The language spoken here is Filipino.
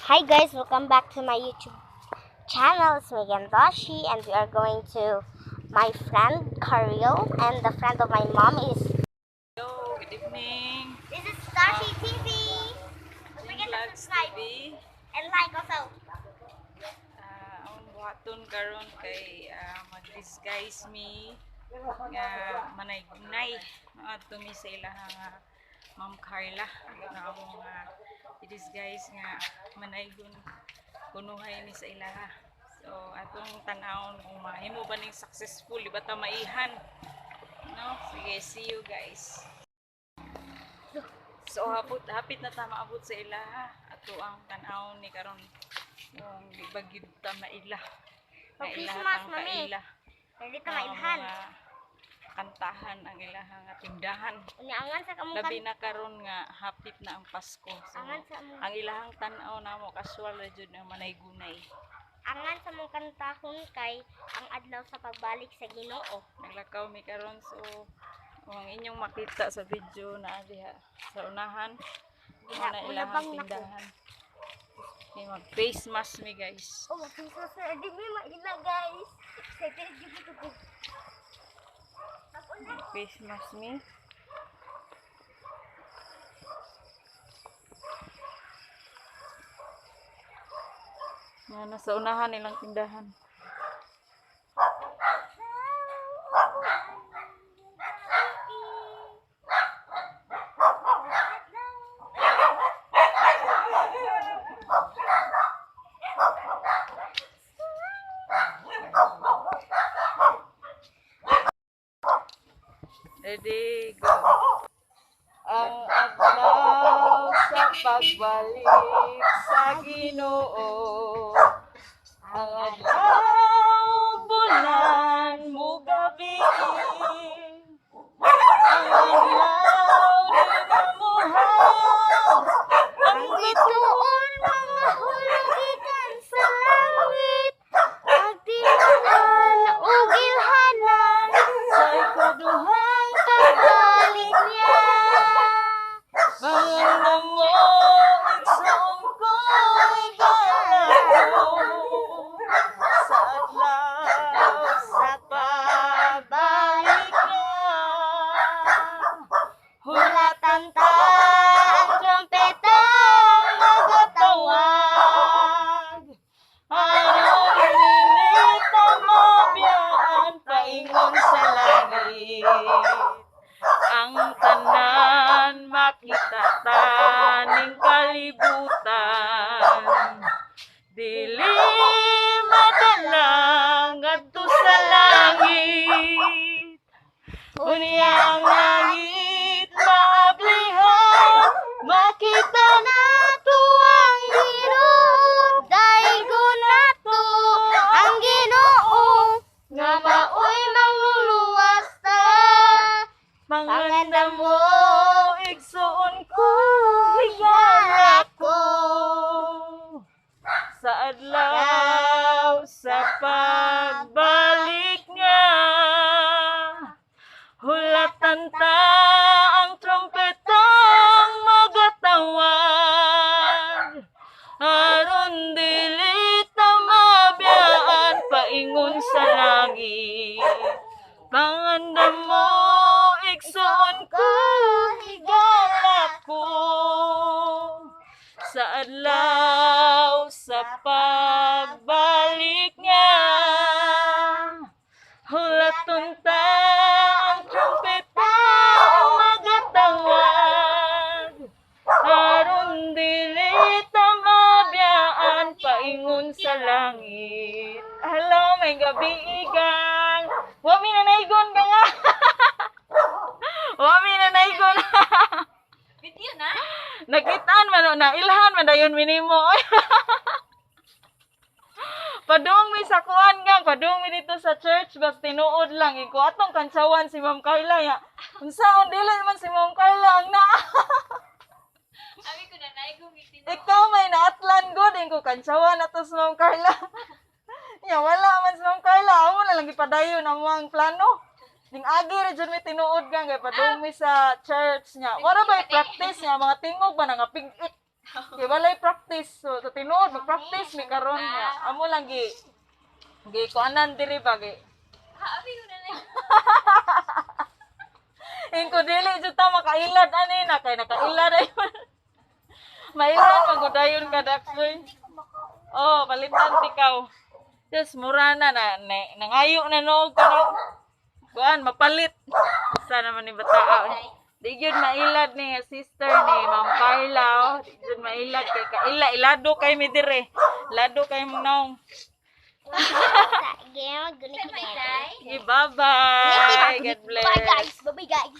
Hi guys, welcome back to my YouTube channel. It's Megan Dashi and we are going to my friend Karil and the friend of my mom is... Hello, good evening. This is Dashi TV. Don't forget to Vlogs subscribe TV. and like also. Ang buhaton karon kay mag-disguise me nga manay-gunay adto mi sa ilahang Ma'am Carla nga amo nga i-disguise nga manaygon kunuhay ni sa ilaha. So atong tan-awon kung mahimo ba ning successful di ba ta maihan. No? Sige, see you guys. So hapit na ta maabot sa ilaha ato ang tan-awon ni karon kung di ba gid ta maila. For Christmas, Tang mami. kaila. Pwede ta mailhan. Mga kantahan ang ilahang tindahan. Unyangan sa kamong Labi na karon nga hapit na ang Pasko. So, Angan sa among ang ilahang tan-aw namo casual ra jud ang manay-gunay. angan sa mong kantahon kay ang adlaw sa pagbalik sa Ginoo. Naglakaw mi karon so ang inyong makita sa video na diha sa unahan Diha, na una ilahang bang nako. tindahan. Okay, mag face mask mi guys. Oh, mag-Christmas na di mi maila guys. Excited gyud ko. Face mask mi. Yan, nasa unahan nilang tindahan. Ready, go. Ang adlaw sa pagbalik sa Ginoo. Ang adlaw bulan mo gabi. Ang adlaw di namuhaw. Ang Bituon mga hulog ikan sa langit. Pagtinuan ug ilhanan sa ikaduhang pagbalik niya. mga mo igsoon ko igalaw sa adlaw sa pagbalik niya. Hulatan ta ang trompetang magatawag. Anong lilit ang mabiyaan paingon sa langit. Ang tanan makita taning kalibutan. Dili madalang adto sa langit. Unya ang langit maablihan, makita Nato ang Ginoo, daigo nato ang Ginoo, nga maoy mangluluwas ta. Pangandam mo, igsuon ko, higalak ko. Sa adlaw, sa pagbalik niya, hulatan ta ang trompetang magatawag. Aron dili ta mabiyaan, paingon sa langit. Pangandam mo, igsoon ko, higalak ko. Sa adlaw, sa pagbalik niya, hulaton ta ang trumpetang magatawag. Aron dili ta mabiyaan, paingon sa langit. Hello, may gabi igang. Wami na naigon ka nga. Wami na naigon. Video na? Nakitaan man na ilhan man dayon minimo. Padung mi sa kuan gang, padung mi dito sa church bas tinuod lang iko atong kansawan si Ma'am Carla ya. Unsaon dili man si Ma'am Carla ang na. Abi ko na naigong itin. Ikaw may naatlan god ko kansawan ato si Ma'am Carla. Ya wala man si Ma'am Carla, amo na lang gipadayon amo ang plano. Ning agi ra jud mi tinuod gang kay padung mi sa church nya. Wala ba practice nya mga tingog ba nga pig-it. Kay walay practice practice. So tinuod mag-practice mi karon nga. Amo lang gi kuanan diri ba gi. Ingko dili jud ta makailad ani na kay nakailad ay. Mailan magudayon ka daksoy. Oh, palitan tikaw. Just mura na nangayo na no kanang kuan mapalit. Sana man ni bata. Di gyud mailad ni sister ni Ma'am Carla. Oh. Di gyud mailad kay kaila ilado kay mi dire. Lado kay mo naong. Game, good night. Bye-bye. God bless. Bye guys. Bye bye guys.